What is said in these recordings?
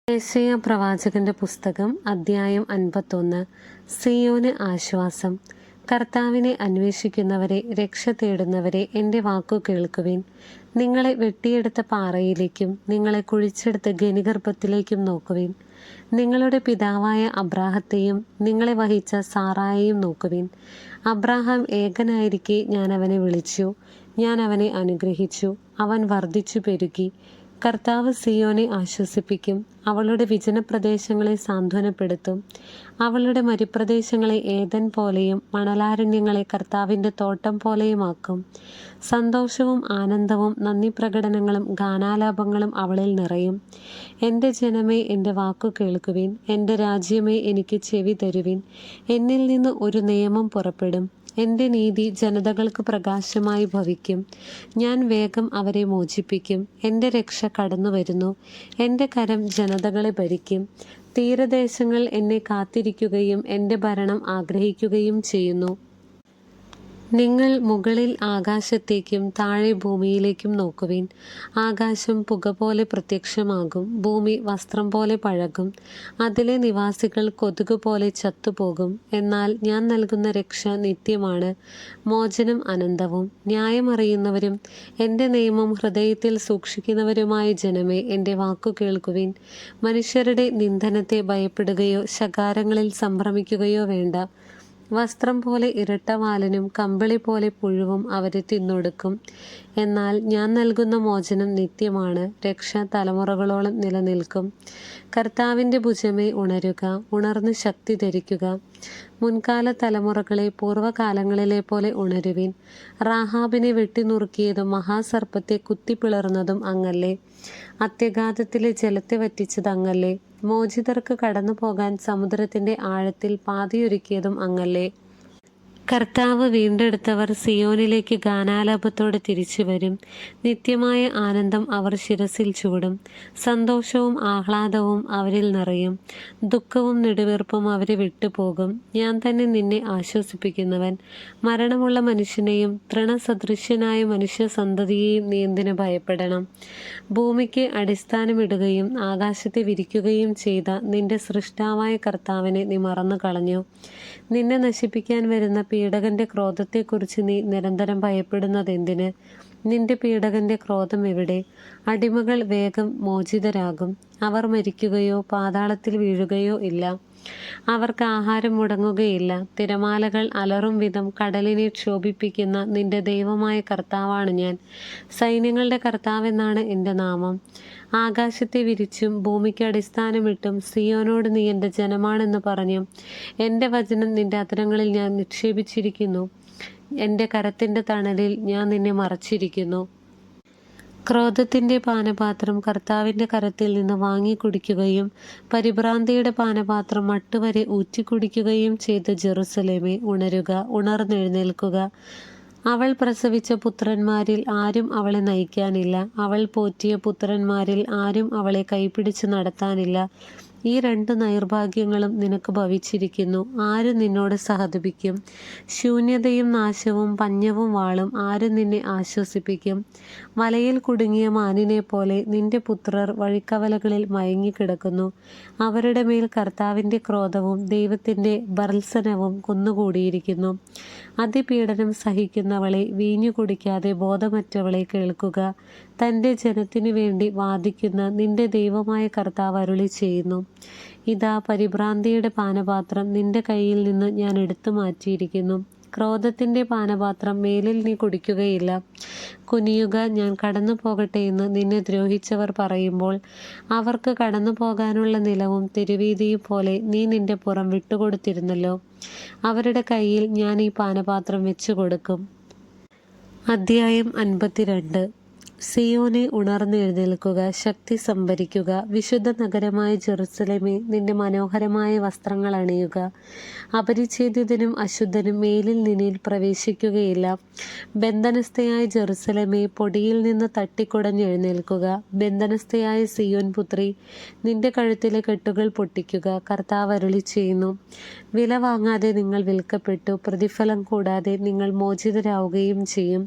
യെശയ്യാ പ്രവാചകന്റെ പുസ്തകം അദ്ധ്യായം 51. സിയോന് ആശ്വാസം. കർത്താവിനെ അന്വേഷിക്കുന്നവരെ, രക്ഷ തേടുന്നവരെ, എൻ്റെ വാക്കു കേൾക്കുവിൻ. നിങ്ങളെ വെട്ടിയെടുത്ത പാറയിലേക്കും നിങ്ങളെ കുഴിച്ചെടുത്ത ഖനിഗർഭത്തിലേക്കും നോക്കുവിൻ. നിങ്ങളുടെ പിതാവായ അബ്രാഹത്തെയും നിങ്ങളെ വഹിച്ച സാറായെയും നോക്കുവിൻ. അബ്രാഹാം ഏകനായിരിക്കെ ഞാൻ അവനെ വിളിച്ചു, ഞാൻ അവനെ അനുഗ്രഹിച്ചു. അവൻ വർദ്ധിച്ചു പെരുകി. കർത്താവ് സിയോനെ ആശ്വസിപ്പിക്കും, അവളുടെ വിജനപ്രദേശങ്ങളെ സാന്ത്വനപ്പെടുത്തും. അവളുടെ മരുപ്രദേശങ്ങളെ ഏദൻ പോലെയും മണലാരണ്യങ്ങളെ കർത്താവിൻ്റെ തോട്ടം പോലെയുമാക്കും. സന്തോഷവും ആനന്ദവും നന്ദിപ്രകടനങ്ങളും ഗാനാലാപങ്ങളും അവളിൽ നിറയും. എൻ്റെ ജനമേ, എൻ്റെ വാക്കു കേൾക്കുവിൻ. എൻ്റെ രാജ്യമേ, എനിക്ക് ചെവി തരുവിൻ. എന്നിൽ നിന്ന് ഒരു നിയമം പുറപ്പെടും. എൻ്റെ നീതി ജനതകൾക്ക് പ്രകാശമായി ഭവിക്കും. ഞാൻ വേഗം അവരെ മോചിപ്പിക്കും. എൻ്റെ രക്ഷ കടന്നു വരുന്നു. എൻ്റെ കരം ജനതകളെ ഭരിക്കും. തീരദേശങ്ങൾ എന്നെ കാത്തിരിക്കുകയും എൻ്റെ ഭരണം ആഗ്രഹിക്കുകയും ചെയ്യുന്നു. നിങ്ങൾ മുകളിൽ ആകാശത്തേക്കും താഴെ ഭൂമിയിലേക്കും നോക്കുവിൻ. ആകാശം പുക പോലെ പ്രത്യക്ഷമാകും, ഭൂമി വസ്ത്രം പോലെ പഴകും, അതിലെ നിവാസികൾ കൊതുക് പോലെ ചത്തുപോകും. എന്നാൽ ഞാൻ നൽകുന്ന രക്ഷ നിത്യമാണ്, മോചനം അനന്തവും. ന്യായമറിയുന്നവരും എൻ്റെ നിയമം ഹൃദയത്തിൽ സൂക്ഷിക്കുന്നവരുമായ ജനമേ, എൻ്റെ വാക്കു കേൾക്കുവിൻ. മനുഷ്യരുടെ നിന്ദനത്തെ ഭയപ്പെടുകയോ ശകാരങ്ങളിൽ സംഭ്രമിക്കുകയോ വേണ്ട. വസ്ത്രം പോലെ ഇരട്ടവാലനും കമ്പിളി പോലെ പുഴുവും അവരെ തിന്നൊടുക്കും. എന്നാൽ ഞാൻ നൽകുന്ന മോചനം നിത്യമാണ്, രക്ഷ തലമുറകളോളം നിലനിൽക്കും. കർത്താവിൻ്റെ ഭുജമേ, ഉണരുക, ഉണർന്ന് ശക്തി ധരിക്കുക. മുൻകാല തലമുറകളെ പൂർവ്വകാലങ്ങളിലെ പോലെ ഉണരുവിൻ. റാഹാബിനെ വെട്ടിനുറുക്കിയതും മഹാസർപ്പത്തെ കുത്തിപ്പിളർന്നതും അങ്ങല്ലേ? അത്യഗാധത്തിലെ ജലത്തെ വറ്റിച്ചത് അങ്ങല്ലേ? മോചിതർക്ക് കടന്നു പോകാൻ സമുദ്രത്തിൻ്റെ ആഴത്തിൽ പാതയൊരുക്കിയതും അങ്ങല്ലേ? കർത്താവ് വീണ്ടെടുത്തവർ സിയോനിലേക്ക് ഗാനാലാപത്തോടെ തിരിച്ചു വരും. നിത്യമായ ആനന്ദം അവർ ശിരസിൽ ചൂടും. സന്തോഷവും ആഹ്ലാദവും അവരിൽ നിറയും. ദുഃഖവും നെടുവീർപ്പും അവരെ വിട്ടുപോകും. ഞാൻ തന്നെ നിന്നെ ആശ്വസിപ്പിക്കുന്നവൻ. മരണമുള്ള മനുഷ്യനെയും തൃണസദൃശ്യനായ മനുഷ്യ സന്തതിയെയും നീ എന്തിനു ഭയപ്പെടണം? ഭൂമിക്ക് അടിസ്ഥാനമിടുകയും ആകാശത്തെ വിരിക്കുകയും ചെയ്ത നിന്റെ സൃഷ്ടാവായ കർത്താവിനെ നീ മറന്നു കളഞ്ഞു. നിന്നെ നശിപ്പിക്കാൻ വരുന്ന പീഡകന്റെ ക്രോധത്തെക്കുറിച്ച് നീ നിരന്തരം ഭയപ്പെടുന്നതെന്തിന്? നിന്റെ പീഡകന്റെ ക്രോധം എവിടെ? അടിമകൾ വേഗം മോചിതരാകും. അവർ മരിക്കുകയോ പാതാളത്തിൽ വീഴുകയോ ഇല്ല. അവർക്ക് ആഹാരം മുടങ്ങുകയില്ല. തിരമാലകൾ അലറും വിധം കടലിനെ ക്ഷോഭിപ്പിക്കുന്ന നിന്റെ ദൈവമായ കർത്താവാണ് ഞാൻ. സൈന്യങ്ങളുടെ കർത്താവെന്നാണ് എൻ്റെ നാമം. ആകാശത്തെ വിരിച്ചും ഭൂമിക്ക് അടിസ്ഥാനമിട്ടും സിയോനോട് നീ എൻ്റെ ജനമാണെന്ന് പറഞ്ഞും എൻ്റെ വചനം നിന്റെ അധരങ്ങളിൽ ഞാൻ നിക്ഷേപിച്ചിരിക്കുന്നു. എൻ്റെ കരത്തിൻ്റെ തണലിൽ ഞാൻ നിന്നെ മറച്ചിരിക്കുന്നു. ക്രോധത്തിൻ്റെ പാനപാത്രം കർത്താവിൻ്റെ കരത്തിൽ നിന്ന് വാങ്ങി കുടിക്കുകയും പരിഭ്രാന്തിയുടെ പാനപാത്രം മട്ടുവരെ ഊറ്റിക്കുടിക്കുകയും ചെയ്ത ജെറുസലേമേ, ഉണരുക, ഉണർന്നെഴുന്നേൽക്കുക. അവൾ പ്രസവിച്ച പുത്രന്മാരിൽ ആരും അവളെ നയിക്കാനില്ല. അവൾ പോറ്റിയ പുത്രന്മാരിൽ ആരും അവളെ കൈപിടിച്ച് നടത്താനില്ല. ഈ 2 നൈർഭാഗ്യങ്ങളും നിനക്ക് ഭവിച്ചിരിക്കുന്നു. ആര് നിന്നോട് സഹതപിക്കും? ശൂന്യതയും നാശവും പഞ്ഞവും വാളും ആര് നിന്നെ ആശ്വസിപ്പിക്കും? വലയിൽ കുടുങ്ങിയ മാനിനെ പോലെ നിന്റെ പുത്രർ വഴിക്കവലകളിൽ മയങ്ങിക്കിടക്കുന്നു. അവരുടെ മേൽ കർത്താവിൻ്റെ ക്രോധവും ദൈവത്തിൻ്റെ ഭർത്സനവും കുന്നുകൂടിയിരിക്കുന്നു. അതിപീഡനം സഹിക്കുന്നവളെ, വീഞ്ഞു കുടിക്കാതെ ബോധമറ്റവളെ കേൾക്കുക. തൻ്റെ ജനത്തിനു വേണ്ടി വാദിക്കുന്ന നിന്റെ ദൈവമായ കർത്താവ് അരുളി ചെയ്യുന്നു, ഇതാ, പരിഭ്രാന്തിയുടെ പാനപാത്രം നിന്റെ കയ്യിൽ നിന്ന് ഞാൻ എടുത്തു മാറ്റിയിരിക്കുന്നു. ക്രോധത്തിൻ്റെ പാനപാത്രം മേലിൽ നീ കുടിക്കുകയില്ല. കുനിയുക, ഞാൻ കടന്നു പോകട്ടെ എന്ന് നിന്നെ ദ്രോഹിച്ചവർ പറയുമ്പോൾ അവർക്ക് കടന്നു പോകാനുള്ള നിലവും തെരുവീതിയും പോലെ നീ നിന്റെ പുറം വിട്ടുകൊടുത്തിരുന്നല്ലോ. അവരുടെ കയ്യിൽ ഞാൻ ഈ പാനപാത്രം വെച്ചു കൊടുക്കും. അദ്ധ്യായം 52. സിയോനെ, ഉണർന്നെഴുന്നേൽക്കുക, ശക്തി സംഭരിക്കുക. വിശുദ്ധ നഗരമായ ജെറുസലേമേ, നിന്റെ മനോഹരമായ വസ്ത്രങ്ങൾ അണിയുക. അപരിച്ഛേദിതനും അശുദ്ധനും മേലിൽ നിന്നിൽ പ്രവേശിക്കുകയില്ല. ബന്ധനസ്ഥയായ ജെറുസലേമേ, പൊടിയിൽ നിന്ന് തട്ടിക്കുടഞ്ഞെഴുന്നേൽക്കുക. ബന്ധനസ്ഥയായ സിയോൻ പുത്രി, നിന്റെ കഴുത്തിലെ കെട്ടുകൾ പൊട്ടിക്കുക. കർത്താവ് അരുളി ചെയ്യുന്നു, വില വാങ്ങാതെ നിങ്ങൾ വിൽക്കപ്പെട്ടു, പ്രതിഫലം കൂടാതെ നിങ്ങൾ മോചിതരാവുകയും ചെയ്യും.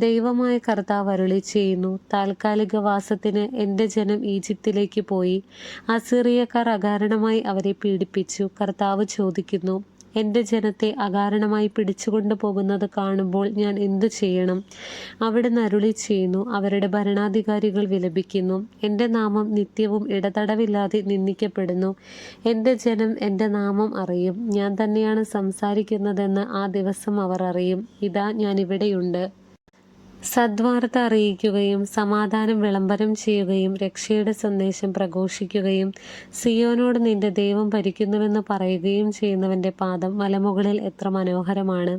ദൈവമായ കർത്താവ് അരുളി ചെയ്യുന്നു, ചെയ്യുന്നു. താൽക്കാലിക വാസത്തിന് എൻ്റെ ജനം ഈജിപ്തിലേക്ക് പോയി. അസീറിയക്കാർ അകാരണമായി അവരെ പീഡിപ്പിച്ചു. കർത്താവ് ചോദിക്കുന്നു, എൻ്റെ ജനത്തെ അകാരണമായി പിടിച്ചുകൊണ്ടു പോകുന്നത് കാണുമ്പോൾ ഞാൻ എന്തു ചെയ്യണം? അവിടുന്ന് അരുളി ചെയ്യുന്നു, അവരുടെ ഭരണാധികാരികൾ വിലപിക്കുന്നു. എൻ്റെ നാമം നിത്യവും ഇടതടവില്ലാതെ നിന്ദിക്കപ്പെടുന്നു. എൻ്റെ ജനം എൻ്റെ നാമം അറിയും. ഞാൻ തന്നെയാണ് സംസാരിക്കുന്നതെന്ന് ആ ദിവസം അവർ അറിയും. ഇതാ ഞാൻ ഇവിടെയുണ്ട്. സദ്വാർത്ത അറിയിക്കുകയും സമാധാനം വിളംബരം ചെയ്യുകയും രക്ഷയുടെ സന്ദേശം പ്രഘോഷിക്കുകയും സിയോനോട് നിന്റെ ദൈവം ഭരിക്കുന്നുവെന്ന് പറയുകയും ചെയ്യുന്നവൻ്റെ പാദം മലമുകളിൽ എത്ര മനോഹരമാണ്.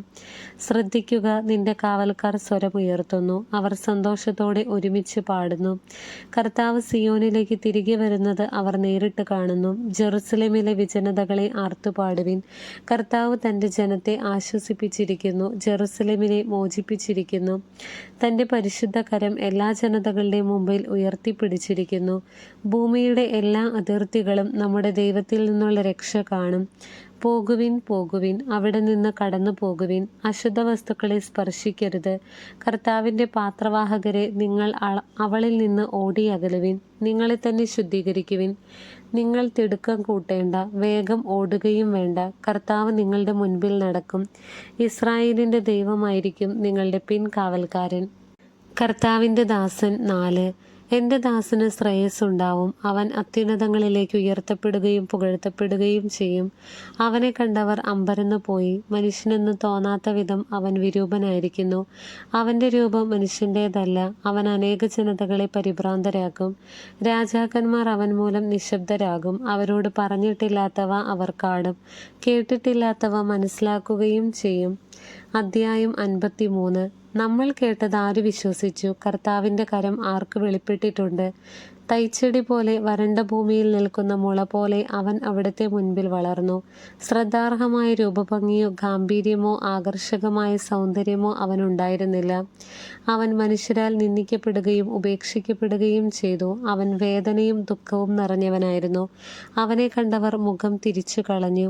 ശ്രദ്ധിക്കുക, നിന്റെ കാവൽക്കാർ സ്വരമുയർത്തുന്നു. അവർ സന്തോഷത്തോടെ ഒരുമിച്ച് പാടുന്നു. കർത്താവ് സിയോനിലേക്ക് തിരികെ വരുന്നത് അവർ നേരിട്ട് കാണുന്നു. ജെറുസലേമിലെ വിജനതകളെ ആർത്തുപാടുവിൻ. കർത്താവ് തൻ്റെ ജനത്തെ ആശ്വസിപ്പിച്ചിരിക്കുന്നു, ജെറുസലേമിനെ മോചിപ്പിച്ചിരിക്കുന്നു. തൻ്റെ പരിശുദ്ധ കരം എല്ലാ ജനതകളുടെയും മുമ്പിൽ ഉയർത്തിപ്പിടിച്ചിരിക്കുന്നു. ഭൂമിയുടെ എല്ലാ അതിർത്തികളും നമ്മുടെ ദൈവത്തിൽ നിന്നുള്ള രക്ഷ കാണും. പോകുവിൻ, പോകുവിൻ, അവിടെ നിന്ന് കടന്നു പോകുവിൻ. അശുദ്ധ വസ്തുക്കളെ സ്പർശിക്കരുത്. കർത്താവിൻ്റെ പാത്രവാഹകരെ, നിങ്ങൾ അവളിൽ നിന്ന് ഓടി അകലുവിൻ. നിങ്ങളെ തന്നെ ശുദ്ധീകരിക്കുവിൻ. നിങ്ങൾ തിടുക്കം കൂട്ടേണ്ട, വേഗം ഓടുകയും വേണ്ട. കർത്താവ് നിങ്ങളുടെ മുൻപിൽ നടക്കും. ഇസ്രായേലിൻ്റെ ദൈവമായിരിക്കും നിങ്ങളുടെ പിൻകാവൽക്കാരൻ. കർത്താവിൻ്റെ ദാസൻ 4. എൻ്റെ ദാസന് ശ്രേയസ്സുണ്ടാവും. അവൻ അത്യുന്നതങ്ങളിലേക്ക് ഉയർത്തപ്പെടുകയും പുകഴ്ത്തപ്പെടുകയും ചെയ്യും. അവനെ കണ്ടവർ അമ്പരന്നു പോയി. മനുഷ്യനെന്ന് തോന്നാത്ത വിധം അവൻ വിരൂപനായിരിക്കുന്നു. അവൻ്റെ രൂപം മനുഷ്യൻ്റേതല്ല. അവൻ അനേക ജനതകളെ പരിഭ്രാന്തരാക്കും. രാജാക്കന്മാർ അവൻ മൂലം നിശബ്ദരാകും. അവരോട് പറഞ്ഞിട്ടില്ലാത്തവ അവർ കാണും, കേട്ടിട്ടില്ലാത്തവ മനസ്സിലാക്കുകയും ചെയ്യും. അധ്യായം 53. നമ്മൾ കേട്ടത് ആര് വിശ്വസിച്ചു? കർത്താവിൻ്റെ കരം ആർക്ക് വെളിപ്പെട്ടിട്ടുണ്ട്? തൈച്ചെടി പോലെ വരണ്ട ഭൂമിയിൽ നിൽക്കുന്ന മുള പോലെ അവൻ അവിടുത്തെ മുൻപിൽ വളർന്നു. ശ്രദ്ധാർഹമായ രൂപഭംഗിയോ ഗാംഭീര്യമോ ആകർഷകമായ സൗന്ദര്യമോ അവനുണ്ടായിരുന്നില്ല. അവൻ മനുഷ്യരാൽ നിന്ദിക്കപ്പെടുകയും ഉപേക്ഷിക്കപ്പെടുകയും ചെയ്തു. അവൻ വേദനയും ദുഃഖവും നിറഞ്ഞവനായിരുന്നു. അവനെ കണ്ടവർ മുഖം തിരിച്ചു കളഞ്ഞു.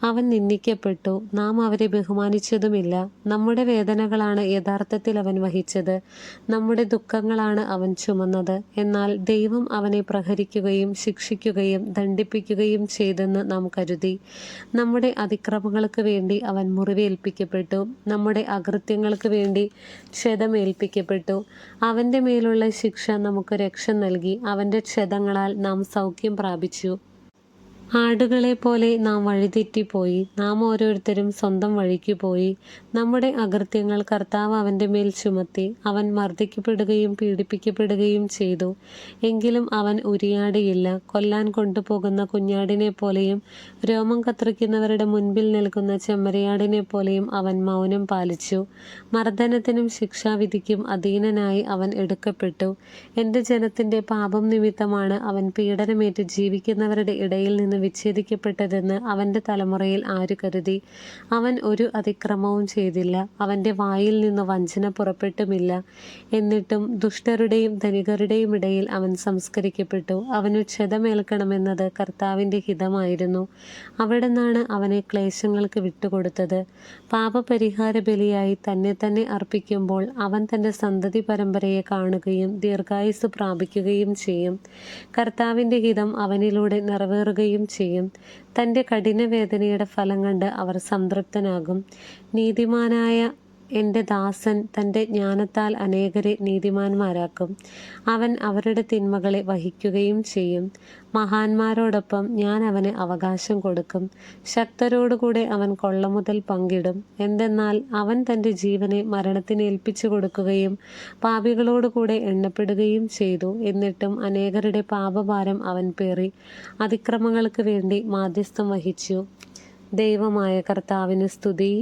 അവൻ നിന്ദിക്കപ്പെട്ടു, നാം അവരെ ബഹുമാനിച്ചതുമില്ല. നമ്മുടെ വേദനകളാണ് യഥാർത്ഥത്തിൽ അവൻ വഹിച്ചത്, നമ്മുടെ ദുഃഖങ്ങളാണ് അവൻ ചുമന്നത്. എന്നാൽ ദൈവം അവനെ പ്രഹരിക്കുകയും ശിക്ഷിക്കുകയും ദണ്ഡിപ്പിക്കുകയും ചെയ്തെന്ന് നാം കരുതി. നമ്മുടെ അതിക്രമങ്ങൾക്ക് വേണ്ടി അവൻ മുറിവേൽപ്പിക്കപ്പെട്ടു, നമ്മുടെ അകൃത്യങ്ങൾക്ക് വേണ്ടി ക്ഷതമേൽപ്പിക്കപ്പെട്ടു. അവൻ്റെ മേലുള്ള ശിക്ഷ നമുക്ക് രക്ഷ നൽകി. അവൻ്റെ ക്ഷതങ്ങളാൽ നാം സൗഖ്യം പ്രാപിച്ചു. ആടുകളെ പോലെ നാം വഴിതെറ്റിപ്പോയി. നാം ഓരോരുത്തരും സ്വന്തം വഴിക്ക് പോയി. നമ്മുടെ അകൃത്യങ്ങൾ കർത്താവ് അവൻ്റെ മേൽ ചുമത്തി. അവൻ മർദ്ദിക്കപ്പെടുകയും പീഡിപ്പിക്കപ്പെടുകയും ചെയ്തു. എങ്കിലും അവൻ ഉരിയാടിയില്ല. കൊല്ലാൻ കൊണ്ടുപോകുന്ന കുഞ്ഞാടിനെ പോലെയും രോമം കത്രിക്കുന്നവരുടെ മുൻപിൽ നിൽക്കുന്ന ചെമ്മരിയാടിനെ പോലെയും അവൻ മൗനം പാലിച്ചു. മർദ്ദനത്തിനും ശിക്ഷാവിധിക്കും അധീനനായി അവൻ എടുക്കപ്പെട്ടു. എൻ്റെ ജനത്തിൻ്റെ പാപം നിമിത്തമാണ് അവൻ പീഡനമേറ്റ് ജീവിക്കുന്നവരുടെ ഇടയിൽ നിന്ന് വിച്ഛേദിക്കപ്പെട്ടതെന്ന് അവൻ്റെ തലമുറയിൽ ആര് കരുതി? അവൻ ഒരു അതിക്രമവും ചെയ്തില്ല, അവൻ്റെ വായിൽ നിന്ന് വഞ്ചന പുറപ്പെട്ടുമില്ല. എന്നിട്ടും ദുഷ്ടരുടെയും ധനികരുടെയും ഇടയിൽ അവൻ സംസ്കരിക്കപ്പെട്ടു. അവന് ക്ഷതമേൽക്കണമെന്നത് കർത്താവിൻ്റെ ഹിതമായിരുന്നു. അവിടുന്നാണ് അവനെ ക്ലേശങ്ങൾക്ക് വിട്ടുകൊടുത്തത്. പാപപരിഹാര ബലിയായി തന്നെ തന്നെ അർപ്പിക്കുമ്പോൾ അവൻ തൻ്റെ സന്തതി പരമ്പരയെ കാണുകയും ദീർഘായുസ് പ്രാപിക്കുകയും ചെയ്യും. കർത്താവിൻ്റെ ഹിതം അവനിലൂടെ നിറവേറുകയും ചെയ്യും. തൻ്റെ കഠിനവേദനയുടെ ഫലം കണ്ട് അവർ സംതൃപ്തനാകും. നീതിമാനായ എൻ്റെ ദാസൻ തൻ്റെ ജ്ഞാനത്താൽ അനേകരെ നീതിമാന്മാരാക്കും. അവൻ അവരുടെ തിന്മകളെ വഹിക്കുകയും ചെയ്യും. മഹാന്മാരോടൊപ്പം ഞാൻ അവന് അവകാശം കൊടുക്കും. ശക്തരോടുകൂടെ അവൻ കൊള്ളമുതൽ പങ്കിടും. എന്തെന്നാൽ അവൻ തൻ്റെ ജീവനെ മരണത്തിന് ഏൽപ്പിച്ചു കൊടുക്കുകയും പാപികളോടുകൂടെ എണ്ണപ്പെടുകയും ചെയ്തു. എന്നിട്ടും അനേകരുടെ പാപഭാരം അവൻ പേറി അതിക്രമങ്ങൾക്ക് വേണ്ടി മാധ്യസ്ഥം വഹിച്ചു. ദൈവമായ കർത്താവിന് സ്തുതി.